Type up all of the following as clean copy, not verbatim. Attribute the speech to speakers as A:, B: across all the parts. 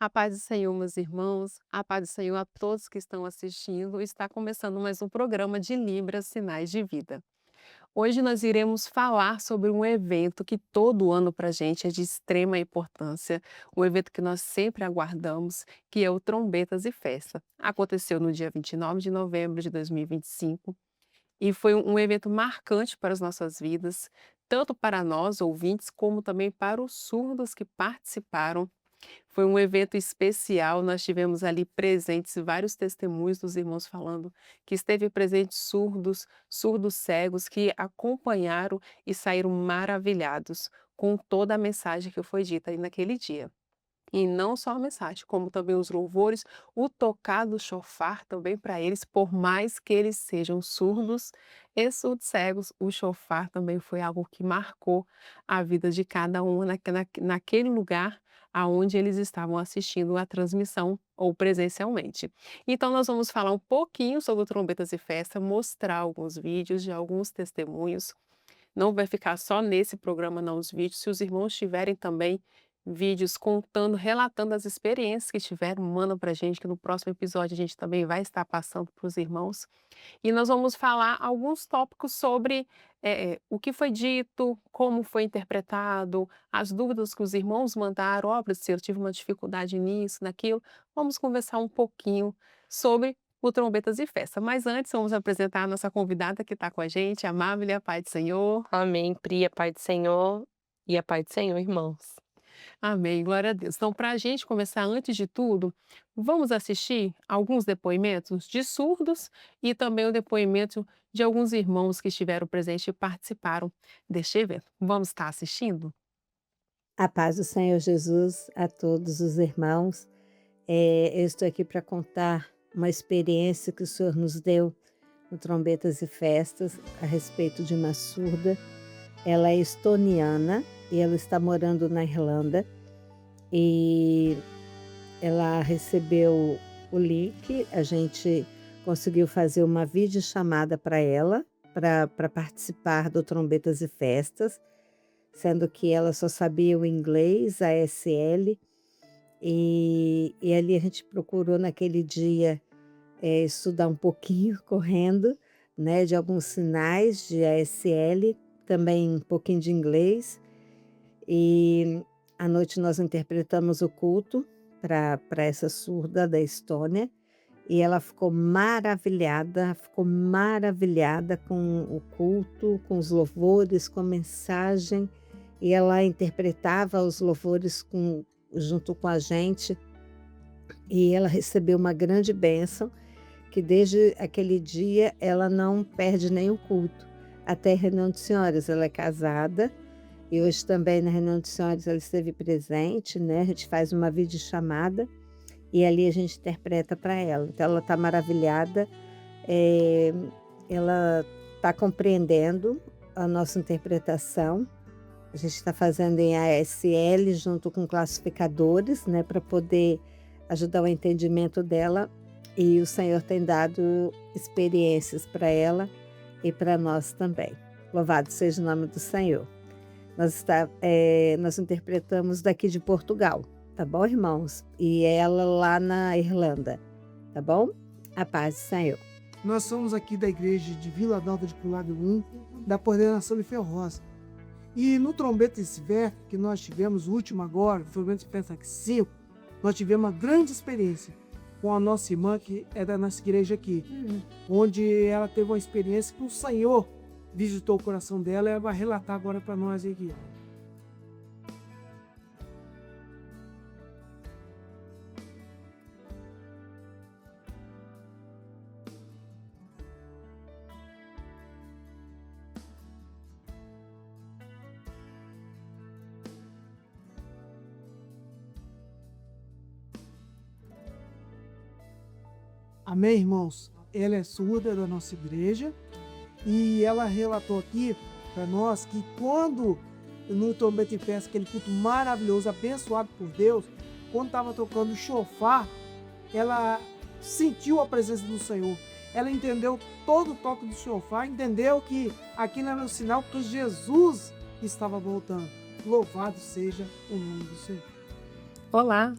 A: A paz do Senhor, meus irmãos, a paz do Senhor a todos que estão assistindo. Está começando mais um programa de Libras Sinais de Vida. Hoje nós iremos falar sobre um evento que todo ano para a gente é de extrema importância, um evento que nós sempre aguardamos, que é o Trombetas e Festa. Aconteceu no dia 29 de novembro de 2025 e foi um evento marcante para as nossas vidas, tanto para nós, ouvintes, como também para os surdos que participaram. Foi um evento especial, nós tivemos ali presentes vários testemunhos dos irmãos falando que esteve presentes surdos, surdos cegos que acompanharam e saíram maravilhados com toda a mensagem que foi dita aí naquele dia. E não só a mensagem, como também os louvores, o tocar do chofar também para eles, por mais que eles sejam surdos e surdos-cegos, o chofar também foi algo que marcou a vida de cada um naquele lugar aonde eles estavam assistindo a transmissão ou presencialmente. Então nós vamos falar um pouquinho sobre o Trombetas e Festa, mostrar alguns vídeos de alguns testemunhos. Não vai ficar só nesse programa não os vídeos, se os irmãos tiverem também vídeos contando, relatando as experiências que tiveram, manda pra gente que no próximo episódio a gente também vai estar passando para os irmãos. E nós vamos falar alguns tópicos sobre, o que foi dito, como foi interpretado, as dúvidas que os irmãos mandaram: "Ó, Priscila, eu tive uma dificuldade nisso, naquilo". Vamos conversar um pouquinho sobre o Trombetas e Festa. Mas antes vamos apresentar a nossa convidada que está com a gente, a Mávelia, paz do Senhor.
B: Amém, Pri, a paz do Senhor e a paz do Senhor, irmãos.
A: Amém, glória a Deus. Então, para a gente começar, antes de tudo, vamos assistir alguns depoimentos de surdos e também o depoimento de alguns irmãos que estiveram presentes e participaram deste evento. Vamos estar assistindo?
C: A paz do Senhor Jesus a todos os irmãos. Eu estou aqui para contar uma experiência que o Senhor nos deu no Trombetas e Festas a respeito de uma surda. Ela é estoniana e ela está morando na Irlanda e ela recebeu o link. A gente conseguiu fazer uma videochamada para ela para participar do Trombetas e Festas, sendo que ela só sabia o inglês, a ASL, e ali a gente procurou naquele dia, estudar um pouquinho correndo, né, de alguns sinais de ASL, também um pouquinho de inglês, e à noite nós interpretamos o culto para essa surda da Estônia, e ela ficou maravilhada com o culto, com os louvores, com a mensagem, e ela interpretava os louvores junto com a gente, e ela recebeu uma grande bênção, que desde aquele dia ela não perde nenhum culto. Até reunião de senhoras, ela é casada, e hoje também na reunião de senhoras ela esteve presente, né, a gente faz uma videochamada, e ali a gente interpreta para ela. Então ela está maravilhada, eh, ela está compreendendo a nossa interpretação. A gente está fazendo em ASL junto com classificadores, né, para poder ajudar o entendimento dela, e o Senhor tem dado experiências para ela e para nós também. Louvado seja o nome do Senhor. Nós interpretamos daqui de Portugal, tá bom, irmãos? E ela lá na Irlanda, tá bom? A paz do Senhor.
D: Nós somos aqui da igreja de Vila Nova de Curlado 1, da coordenação de Ferrosa. E no Trombeta esse Festa, que nós tivemos, o último agora, foi o Trombeta Festa 5, nós tivemos uma grande experiência com a nossa irmã, que é da nossa igreja aqui, onde ela teve uma experiência que o Senhor visitou o coração dela, e ela vai relatar agora para nós aqui. Amém, irmãos? Ela é surda da nossa igreja e ela relatou aqui para nós que quando no Trombeta e Festa, aquele culto maravilhoso, abençoado por Deus, quando estava tocando o chofar, ela sentiu a presença do Senhor. Ela entendeu todo o toque do chofar, entendeu que aquilo era um sinal que Jesus estava voltando. Louvado seja o nome do Senhor.
A: Olá,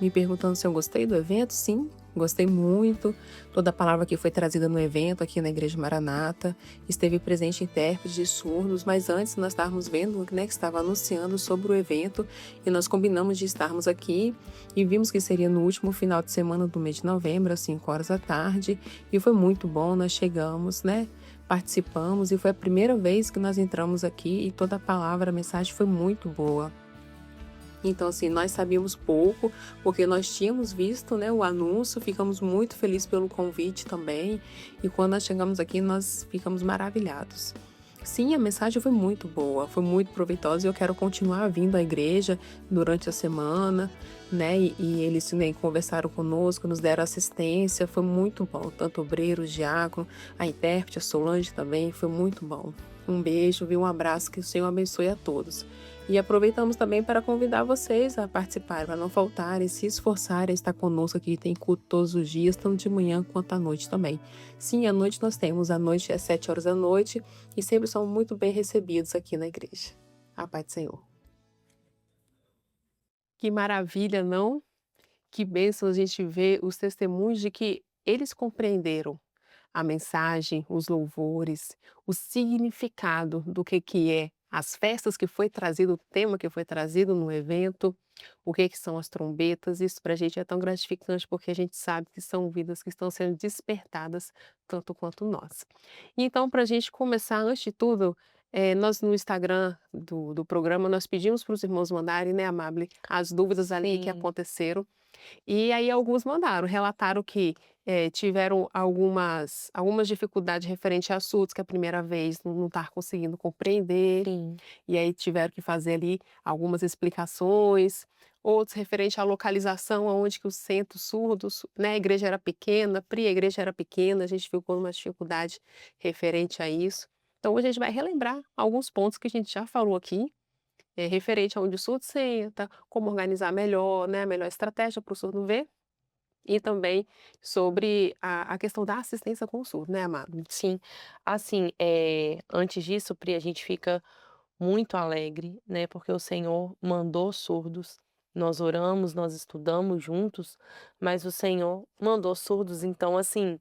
A: me perguntando se eu gostei do evento. Sim, gostei muito. Toda a palavra que foi trazida no evento aqui na Igreja Maranata. Esteve presente intérprete de surdos, mas antes nós estávamos vendo, né, que estava anunciando sobre o evento e nós combinamos de estarmos aqui e vimos que seria no último final de semana do mês de novembro, às 5 horas da tarde, e foi muito bom. Nós chegamos, né? Participamos e foi a primeira vez que nós entramos aqui e toda a palavra, a mensagem foi muito boa. Então, assim, nós sabíamos pouco, porque nós tínhamos visto, né, o anúncio, ficamos muito felizes pelo convite também, e quando nós chegamos aqui, nós ficamos maravilhados. Sim, a mensagem foi muito boa, foi muito proveitosa e eu quero continuar vindo à igreja durante a semana, né? E eles, né, conversaram conosco, nos deram assistência, foi muito bom. Tanto obreiros, diácono, a intérprete, a Solange também, foi muito bom. Um beijo, viu? Um abraço, que o Senhor abençoe a todos. E aproveitamos também para convidar vocês a participar, para não faltarem, se esforçarem a estar conosco aqui. Tem culto todos os dias, tanto de manhã quanto à noite também. Sim, à noite nós temos, à noite é 7 horas da noite e sempre são muito bem recebidos aqui na igreja. A paz do Senhor. Que maravilha, não? Que bênção a gente ver os testemunhos de que eles compreenderam a mensagem, os louvores, o significado do que é as festas que foi trazido, o tema que foi trazido no evento, o que são as trombetas. Isso para a gente é tão gratificante porque a gente sabe que são vidas que estão sendo despertadas tanto quanto nós. E então, para a gente começar, antes de tudo, nós no Instagram do programa, nós pedimos para os irmãos mandarem, né, Amable, as dúvidas ali que
B: Sim.
A: aconteceram. E aí alguns mandaram, relataram que, tiveram algumas dificuldades referente a assuntos que a primeira vez não tá conseguindo compreender,
B: Sim.
A: e aí tiveram que fazer ali algumas explicações, outros referente à localização, aonde que o centro surdos, né, a igreja era pequena, a igreja era pequena, a gente ficou numa dificuldade referente a isso. Então hoje a gente vai relembrar alguns pontos que a gente já falou aqui, referente aonde o surdo senta, como organizar melhor, né, a melhor estratégia para o surdo ver, e também sobre a questão da assistência com o surdo, né, amado?
B: Sim. Assim, antes disso, Pri, a gente fica muito alegre, né, porque o Senhor mandou surdos. Nós oramos, nós estudamos juntos, mas o Senhor mandou surdos, então, assim,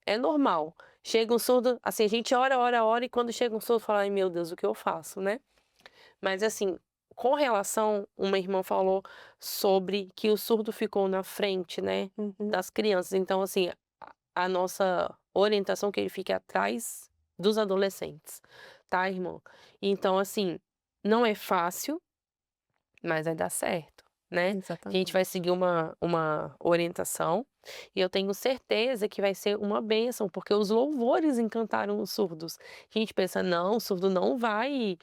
B: é normal. Chega um surdo, assim, a gente ora, ora, ora, e quando chega um surdo, fala: "Ai, meu Deus, o que eu faço?", né. Mas, assim, com relação, uma irmã falou sobre que o surdo ficou na frente, né,
A: Uhum.
B: das crianças, então, assim, a nossa orientação é que ele fique atrás dos adolescentes, tá, irmã? Então, assim, não é fácil, mas vai dar certo, né. A gente
A: Exatamente.
B: vai seguir uma orientação, e eu tenho certeza que vai ser uma bênção, porque os louvores encantaram os surdos. A gente pensa: "Não, o surdo não vai,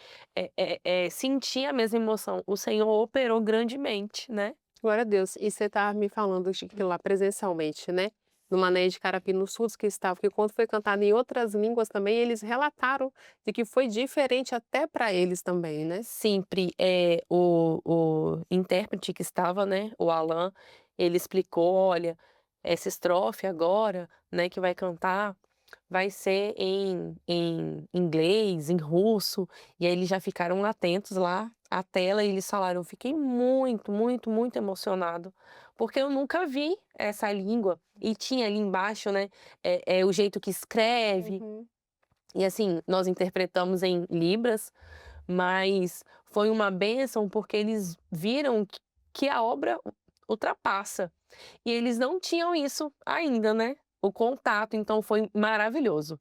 B: sentir a mesma emoção". O Senhor operou grandemente, né.
A: Glória a Deus. E você tá me falando de que lá presencialmente, né, no Mané de Carapina, os surdos que estavam, que quando foi cantado em outras línguas também, eles relataram de que foi diferente até para eles também, né?
B: Sempre, o intérprete que estava, né, o Alan, ele explicou: "Olha, essa estrofe agora, né, que vai cantar, vai ser em inglês, em russo", e aí eles já ficaram atentos lá à tela e eles falaram: "Fiquei muito, muito, muito emocionado, porque eu nunca vi essa língua", e tinha ali embaixo, né, o jeito que escreve,
A: Uhum.
B: e assim, nós interpretamos em libras, mas foi uma bênção, porque eles viram que a obra ultrapassa, e eles não tinham isso ainda, né, o contato, então foi maravilhoso.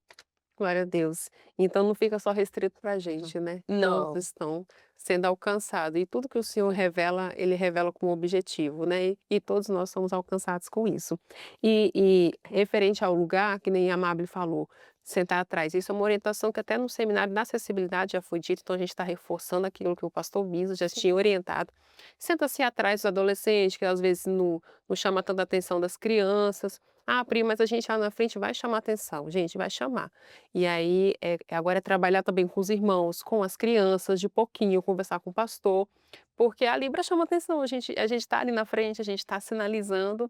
A: Glória a Deus. Então não fica só restrito para a gente, né? Todos
B: Não,
A: estão sendo alcançados. E tudo que o Senhor revela, Ele revela com objetivo, né? E todos nós somos alcançados com isso. E referente ao lugar, que nem a Amable falou, sentar atrás, isso é uma orientação que até no seminário da acessibilidade já foi dito, então a gente está reforçando aquilo que o pastor Bisa já tinha orientado. Senta-se atrás dos adolescentes, que às vezes não chama tanta atenção das crianças. Ah, Pri, mas a gente lá na frente vai chamar atenção. Gente, vai chamar. E aí, agora é trabalhar também com os irmãos, com as crianças, de pouquinho, conversar com o pastor, porque a Libra chama atenção, a gente está ali na frente, a gente está sinalizando,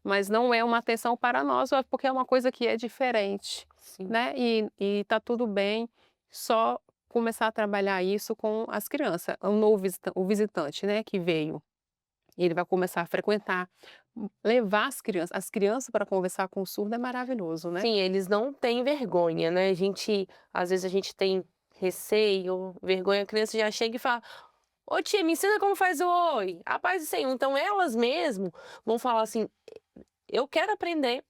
A: mas não é uma atenção para nós, porque é uma coisa que é diferente,
B: sim.
A: né, e tá tudo bem, só começar a trabalhar isso com as crianças, o novo visitante, né, que veio. E ele vai começar a frequentar, levar as crianças para conversar com o surdo é maravilhoso, né.
B: Sim, eles não têm vergonha, né, às vezes a gente tem receio, vergonha, a criança já chega e fala: "Ô tia, me ensina como faz o oi, a paz do Senhor", então elas mesmo vão falar assim: "Eu quero aprender",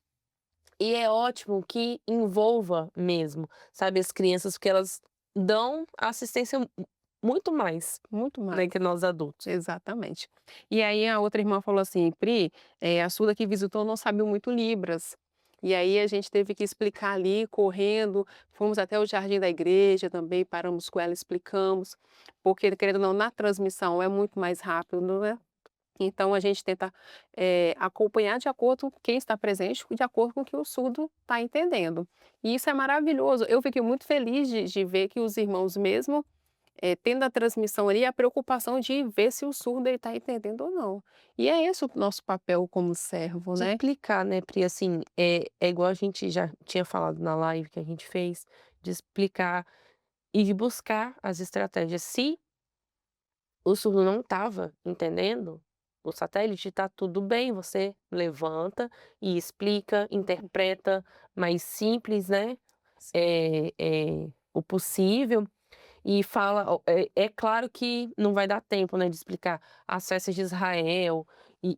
B: e é ótimo que envolva mesmo, sabe, as crianças, porque elas dão assistência muito mais,
A: Muito
B: né,
A: mais.
B: que nós adultos.
A: Exatamente. E aí a outra irmã falou assim: "Pri, a surda que visitou não sabe muito Libras". E aí a gente teve que explicar ali correndo, fomos até o jardim da igreja também, paramos com ela, explicamos, porque querendo ou não, na transmissão é muito mais rápido, né. Então a gente tenta, acompanhar de acordo com quem está presente, de acordo com o que o surdo está entendendo. E isso é maravilhoso. Eu fiquei muito feliz de ver que os irmãos mesmo tendo a transmissão ali, a preocupação de ver se o surdo está entendendo ou não. E é esse o nosso papel como servo,
B: De
A: né.
B: explicar, né, Pri, assim, é igual a gente já tinha falado na live que a gente fez, de explicar e de buscar as estratégias. Se o surdo não estava entendendo o satélite, tá tudo bem, você levanta e explica, interpreta mais simples, né, o possível e fala é claro que não vai dar tempo, né, de explicar as festas de Israel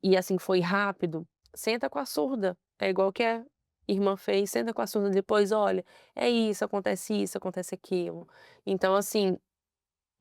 B: e assim, foi rápido. Senta com a surda, é igual que a irmã fez, senta com a surda depois: "Olha, é isso, acontece aquilo". Então assim,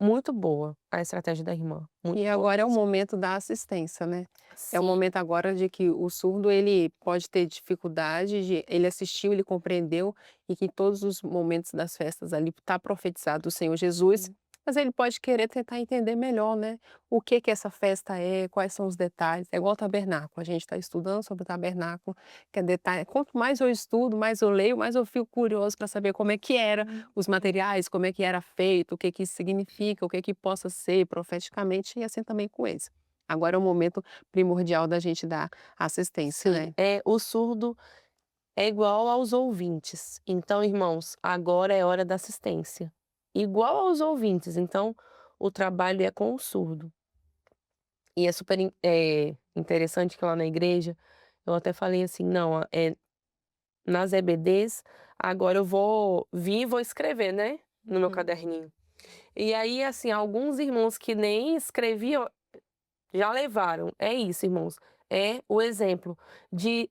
B: muito boa a estratégia da irmã, muito
A: E
B: boa
A: agora é o
B: mesmo.
A: momento da assistência, né. É o
B: Sim,
A: momento agora de que o surdo ele pode ter dificuldade de ele assistiu, ele compreendeu, e que em todos os momentos das festas ali está profetizado o Senhor Jesus,
B: sim.
A: mas ele pode querer tentar entender melhor, né, o que que essa festa é, quais são os detalhes. É igual o tabernáculo, a gente está estudando sobre o tabernáculo, que é detalhe quanto mais eu estudo, mais eu leio, mais eu fico curioso para saber como é que era os materiais, como é que era feito, o que que isso significa, o que que possa ser profeticamente, e assim também com eles. Agora é o momento primordial da gente dar assistência,
B: Sim,
A: né.
B: o surdo é igual aos ouvintes. Então, irmãos, agora é hora da assistência. Igual aos ouvintes, então o trabalho é com o surdo. E é super interessante que lá na igreja, eu até falei assim: "Não, nas EBDs, agora eu vou vir e vou escrever, né, no meu
A: Uhum.
B: caderninho". E aí, assim, alguns irmãos que nem escreviam, já levaram. É isso, irmãos, é o exemplo de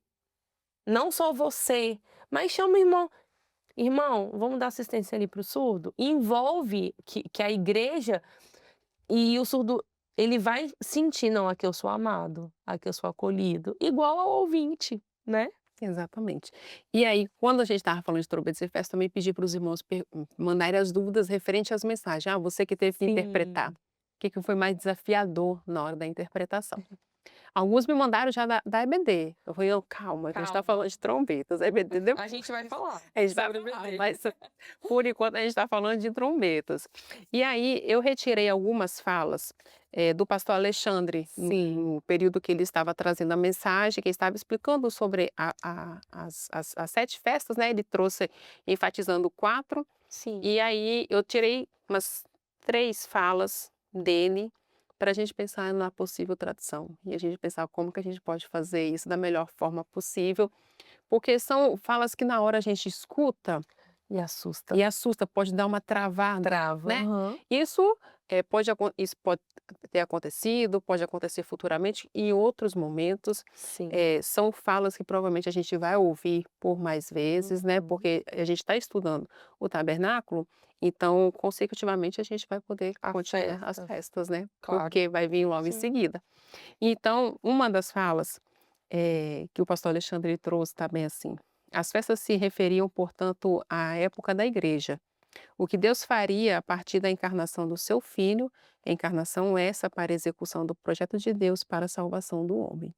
B: não só você, mas chama o irmão: "Irmão, vamos dar assistência ali para o surdo?". Envolve que a igreja e o surdo, ele vai sentir: "Não, aqui eu sou amado, aqui eu sou acolhido", igual ao ouvinte, né.
A: Exatamente. E aí, quando a gente estava falando de trombetas e festas, também pedi para os irmãos mandarem as dúvidas referente às mensagens. Ah, você que teve que interpretar, o
B: Sim.
A: que que foi mais desafiador na hora da interpretação? Alguns me mandaram já da EBD. Eu falei: "Não, calma, que a gente está
B: Calma,
A: falando de trombetas, EBD
B: a gente vai
A: depois,
B: falar
A: a gente vai
B: sobre o
A: falar,
B: bebê.
A: mas por enquanto a gente está falando de trombetas". E aí eu retirei algumas falas, do pastor Alexandre,
B: Sim,
A: no período que ele estava trazendo a mensagem, que ele estava explicando sobre as 7 festas, né, ele trouxe enfatizando 4,
B: sim.
A: e aí eu tirei umas 3 falas dele, para a gente pensar na possível tradução, e a gente pensar como que a gente pode fazer isso da melhor forma possível, porque são falas que na hora a gente escuta
B: E assusta.
A: e assusta, pode dar uma travada,
B: Trava.
A: né.
B: Aham.
A: Isso, isso pode ter acontecido, pode acontecer futuramente, em outros momentos,
B: Sim.
A: são falas que provavelmente a gente vai ouvir por mais vezes, né,
B: Uhum.
A: porque a gente está estudando o tabernáculo, então consecutivamente a gente vai poder
B: A
A: continuar as
B: festa,
A: festas, né,
B: claro.
A: porque vai vir logo em
B: Sim.
A: seguida. Então, uma das falas, que o pastor Alexandre ele trouxe também assim: "As festas se referiam, portanto, à época da igreja. O que Deus faria a partir da encarnação do seu filho, encarnação essa para a execução do projeto de Deus para a salvação do homem".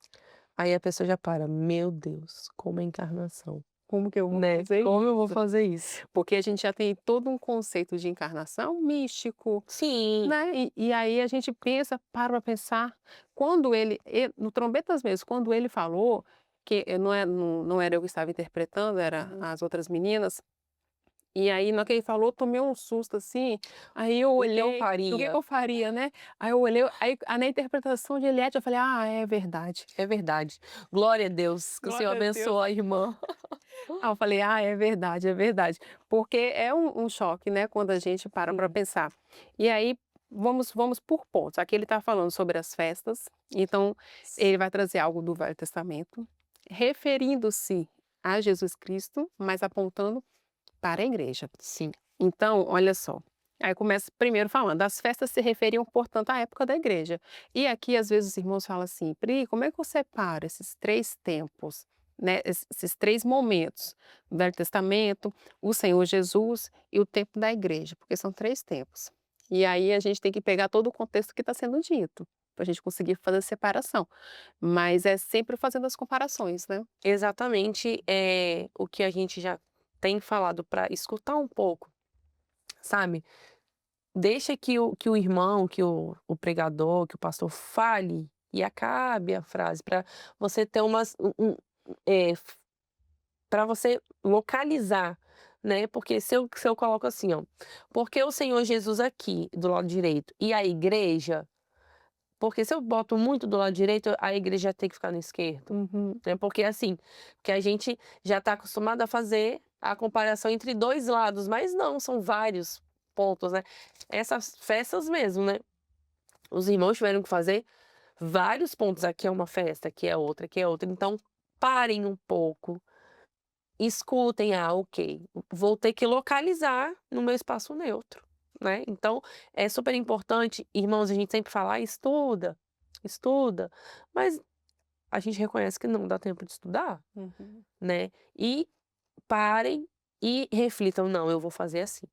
B: Aí a pessoa já para: "Meu Deus, como é encarnação",
A: Como que eu vou
B: né.
A: fazer
B: Como eu vou
A: isso?
B: fazer isso?
A: Porque a gente já tem todo um conceito de encarnação místico,
B: Sim.
A: né, e aí a gente pensa, para pra pensar, quando no Trombetas mesmo, quando ele falou, que não era eu que estava interpretando, era
B: Uhum.
A: as outras meninas, E aí, na hora que ele falou, tomei um susto assim, aí eu
B: O que eu
A: olhei, o que que
B: faria?
A: eu faria, né? Aí eu olhei, aí na interpretação de Eliette, eu falei: "Ah, é verdade".
B: É verdade. Glória a Deus, que o Senhor
A: Glória a Deus.
B: abençoe a irmã.
A: Aí eu falei: "Ah, é verdade, é verdade". Porque é um choque, né, quando a gente para para
B: Sim,
A: pensar. E aí, vamos por pontos. Aqui ele está falando sobre as festas, então ele vai trazer algo do Velho Testamento, referindo-se a Jesus Cristo, mas apontando para a igreja.
B: sim,
A: Então, olha só, aí começa primeiro falando, as festas se referiam, portanto, à época da igreja. E aqui, às vezes, os irmãos falam assim: "Pri, como é que eu separo esses 3 tempos, né, esses 3 momentos, o Velho Testamento, o Senhor Jesus e o tempo da igreja?", porque são 3 tempos. E aí a gente tem que pegar todo o contexto que está sendo dito, para a gente conseguir fazer a separação, mas é sempre fazendo as comparações, né.
B: exatamente, o que a gente já tem falado para escutar um pouco, sabe. Deixa que o irmão, que o pregador, que o pastor fale e acabe a frase, para você ter umas eh, pra você localizar, né, porque se eu coloco assim, ó: "Porque o Senhor Jesus aqui, do lado direito, e a igreja", porque se eu boto muito do lado direito, a igreja tem que ficar no esquerdo,
A: Uhum.
B: né, porque assim, porque a gente já está acostumado a fazer a comparação entre 2 lados, mas não, são vários pontos, né. Essas festas mesmo, né, os irmãos tiveram que fazer vários pontos, aqui é uma festa, aqui é outra, então parem um pouco, escutem, "Ah, ok, vou ter que localizar no meu espaço neutro", né. Então é super importante, irmãos, a gente sempre fala: "Ah, estuda, estuda", mas a gente reconhece que não dá tempo de estudar,
A: Uhum.
B: né. E parem e reflitam: "Não, eu vou fazer assim",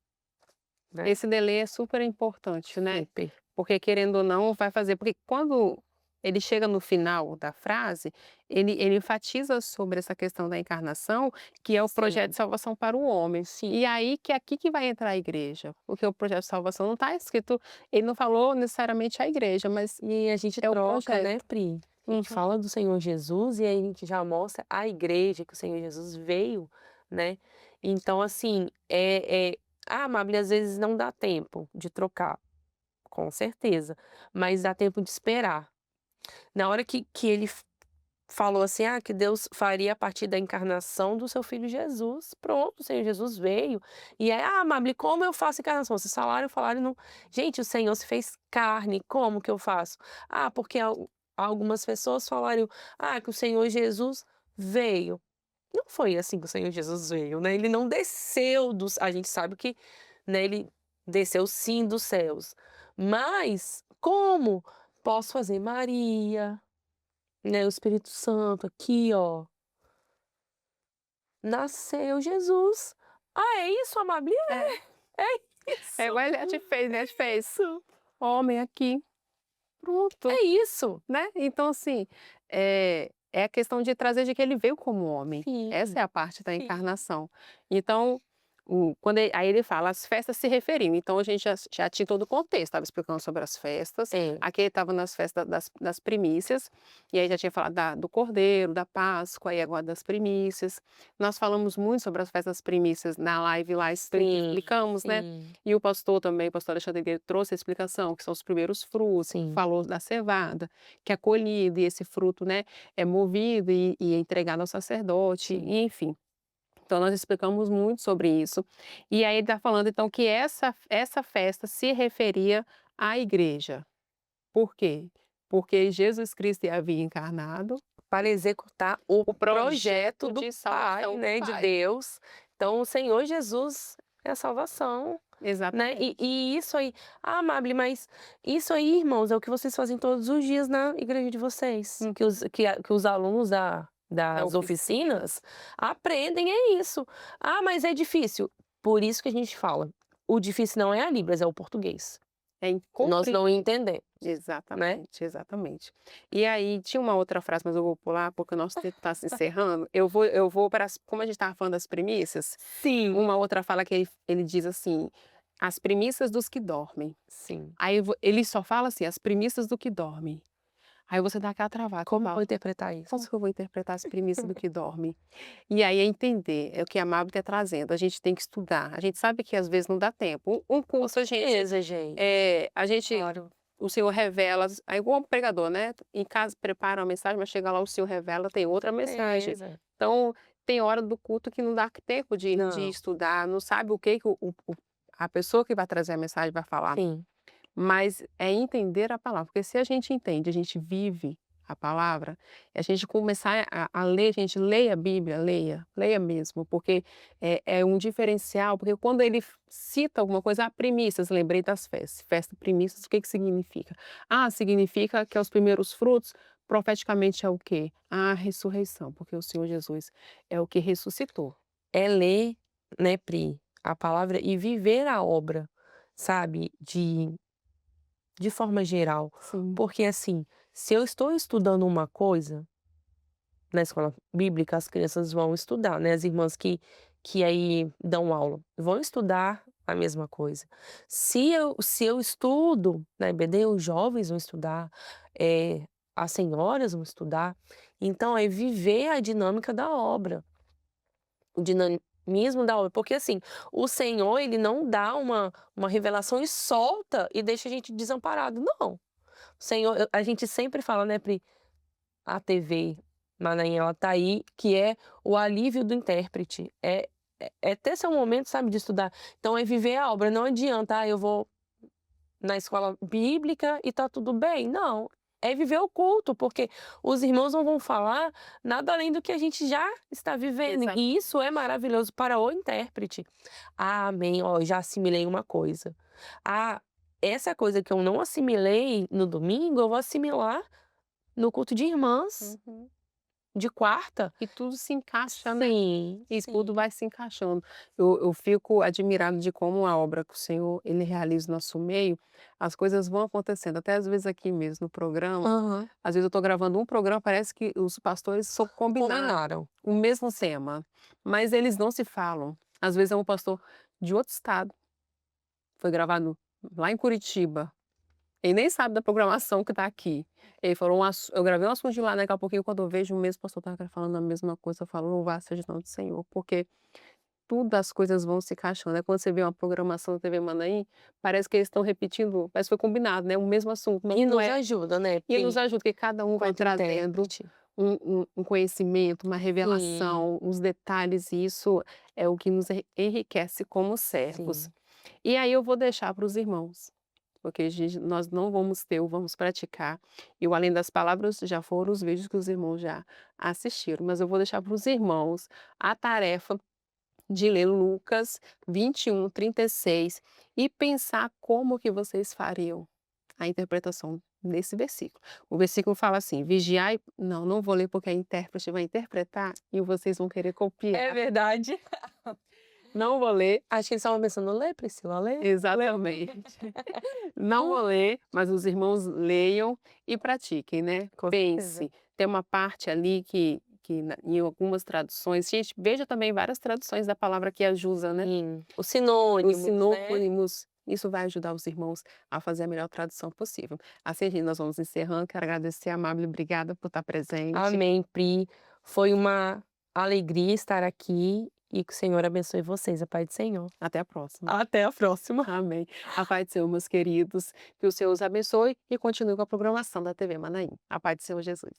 B: né.
A: Esse delay é super importante, né,
B: Super.
A: porque querendo ou não vai fazer porque quando ele chega no final da frase, ele enfatiza sobre essa questão da encarnação, que é o projeto de
B: Sim,
A: salvação para o homem.
B: sim.
A: E aí que é aqui que vai entrar a igreja, porque o projeto de salvação não está escrito ele não falou necessariamente a igreja, mas
B: E a gente
A: é o
B: troca,
A: projeto.
B: né, Pri. A gente
A: Uhum.
B: fala do Senhor Jesus e aí a gente já mostra a igreja que o Senhor Jesus veio, né. Então assim, "Ah, Amable, às vezes não dá tempo de trocar", com certeza, mas dá tempo de esperar. Na hora que ele falou assim: "Ah, que Deus faria a partir da encarnação do seu filho Jesus", pronto, o Senhor Jesus veio. E aí: "Ah, Amable, como eu faço encarnação?" Vocês falaram, não, gente, o Senhor se fez carne, como que eu faço? Ah, porque algumas pessoas falaram: "Ah, que o Senhor Jesus veio". Não foi assim que o Senhor Jesus veio, né, ele não desceu dos, a gente sabe que, né, ele desceu sim dos céus, mas como posso fazer? Maria, né, o Espírito Santo aqui, ó, nasceu Jesus. Ah, é isso, Amabile?
A: É,
B: É
A: é
B: isso,
A: igual ele te fez, né, te
B: é
A: fez:
B: isso,
A: "Homem aqui", pronto.
B: é isso.
A: Né, então assim, é a questão de trazer de que ele veio como homem,
B: Sim,
A: essa é a parte da
B: sim,
A: encarnação. Então, quando aí ele fala: "As festas se referiam", então a gente já tinha todo o contexto, estava explicando sobre as festas,
B: é,
A: aqui ele estava nas festas das primícias, e aí já tinha falado do cordeiro, da Páscoa, e agora das primícias. Nós falamos muito sobre as festas primícias na live lá,
B: sim,
A: explicamos, né,
B: sim,
A: e o pastor também, o pastor Alexandre, ele trouxe a explicação, que são os primeiros frutos,
B: sim,
A: falou da cevada, que é colhido e esse fruto, né, é movido e é entregado ao sacerdote,
B: sim.
A: e enfim. Então nós explicamos muito sobre isso. E aí ele está falando então que essa festa se referia à igreja. Por quê? Porque Jesus Cristo havia encarnado,
B: Para executar o
A: o
B: projeto
A: projeto
B: do
A: de
B: Pai,
A: salvação do
B: né, de
A: Pai.
B: Deus. Então o Senhor Jesus é a salvação, né. E
A: Exatamente.
B: e isso aí, ah, Amable, mas isso aí, irmãos, é o que vocês fazem todos os dias na igreja de vocês, que
A: Uhum.
B: os alunos
A: Da
B: das
A: oficina.
B: oficinas aprendem, é isso. "Ah, mas é difícil", por isso que a gente fala, o difícil não é a Libras, é o português.
A: É
B: Nós
A: incompreensível.
B: não entendemos, né.
A: Exatamente, exatamente. E aí tinha uma outra frase, mas eu vou pular, porque o nosso tempo está se encerrando. Eu vou para as como a gente estava falando das primícias,
B: Sim,
A: uma outra fala que ele diz assim: "As primícias dos que dormem".
B: sim,
A: Aí ele só fala assim: "As primícias do que dormem". Aí você dá aquela travada,
B: Como eu
A: fala:
B: vou interpretar isso?
A: "Como que eu vou interpretar as premissas do que dorme?". E aí é entender, é o que a Mábia está trazendo, a gente tem que estudar, a gente sabe que às vezes não dá tempo. Um
B: Com
A: curso
B: certeza, gente.
A: a gente
B: Claro.
A: o Senhor revela, é igual um pregador, né, em casa prepara uma mensagem, mas chega lá o Senhor revela, tem outra mensagem.
B: Certeza.
A: Então, tem hora do culto que não dá tempo de
B: Não.
A: estudar, não sabe o que que a pessoa que vai trazer a mensagem vai falar.
B: Sim.
A: Mas é entender a palavra, porque se a gente entende, a gente vive a palavra, e a gente começar a ler, gente, leia a Bíblia, leia mesmo, porque é um diferencial, porque quando ele cita alguma coisa, premissas, lembrei das festas, festa premissas, o que que significa? Ah, significa que é os primeiros frutos, profeticamente é o quê? A ressurreição, porque o Senhor Jesus é o que ressuscitou.
B: É ler, né, Pri, a palavra e viver a obra, sabe, de forma geral.
A: Sim.
B: Porque, assim, se eu estou estudando uma coisa na escola bíblica, as crianças vão estudar, né, as irmãs que aí dão aula, vão estudar a mesma coisa. Se eu estudo na EBD, os jovens vão estudar, as senhoras vão estudar, então é viver a dinâmica da obra. O dinamismo da obra, porque assim, o Senhor ele não dá uma revelação e solta e deixa a gente desamparado, não. O Senhor a gente sempre fala, né, Pri, a TV Manaim, ela tá aí, que é o alívio do intérprete, é ter seu momento, sabe, de estudar. Então é viver a obra, não adianta: "Ah, eu vou na escola bíblica e tá tudo bem", não, é viver o culto, porque os irmãos não vão falar nada além do que a gente já está vivendo,
A: Exato.
B: e isso é maravilhoso para o intérprete. "Ah, amém, ó, já assimilei uma coisa. Ah, essa coisa que eu não assimilei no domingo, eu vou assimilar no culto de irmãs,
A: Uhum.
B: de quarta".
A: E tudo se encaixa, né?
B: Sim,
A: E tudo
B: sim.
A: vai se encaixando. Eu fico admirado de como a obra que o Senhor, ele realiza no nosso meio, as coisas vão acontecendo, até às vezes aqui mesmo no programa,
B: Aham.
A: às vezes eu estou gravando um programa, parece que os pastores só combinaram
B: Combinaram.
A: o mesmo tema, mas eles não se falam. Às vezes é um pastor de outro estado, foi gravado lá em Curitiba, ele nem sabe da programação que está aqui. Ele falou eu gravei um assunto de lá, daqui a pouquinho quando eu vejo o mesmo pastor estava falando a mesma coisa, eu falo: "Louvado seja o nome do Senhor", porque tudo as coisas vão se encaixando, quando você vê uma programação da TV Manaim, parece que eles estão repetindo, parece que foi combinado, né, o mesmo assunto, mas
B: E
A: não
B: nos
A: é.
B: ajuda, né,
A: E nos
B: Pri,
A: ajuda, porque cada um vai
B: quanto
A: trazendo
B: intérprete.
A: um conhecimento, uma
B: Sim,
A: revelação, os detalhes, e isso é o que nos enriquece como servos.
B: sim.
A: E aí eu vou deixar para os irmãos, porque nós não vamos ter o vamos praticar, e o além das palavras já foram os vídeos que os irmãos já assistiram, mas eu vou deixar para os irmãos a tarefa de ler Lucas 21:36 e pensar como que vocês fariam a interpretação desse versículo. O versículo fala assim: "Vigiai", não vou ler porque a intérprete vai interpretar e vocês vão querer
B: É
A: copiar.
B: verdade.
A: Não vou ler.
B: Acho que eles estavam pensando: "Lê, Priscila, lê".
A: Exatamente. Não vou ler, mas os irmãos leiam e pratiquem, né.
B: Com certeza.
A: Pense, tem uma parte ali que em algumas traduções, gente, veja também várias traduções da palavra que ajuda, né.
B: Sim, os
A: Os
B: sinônimos, né.
A: sinônimos, isso vai ajudar os irmãos a fazer a melhor tradução possível. Assim, gente, nós vamos encerrando, quero agradecer a Amábile, obrigada por estar presente.
B: Amém, Pri. Foi uma alegria estar aqui e que o Senhor abençoe vocês. A paz do Senhor.
A: Até a próxima.
B: Até a próxima.
A: Amém. A paz do Senhor, meus queridos, que o Senhor os abençoe e continue com a programação da TV Manaim. A paz do Senhor Jesus.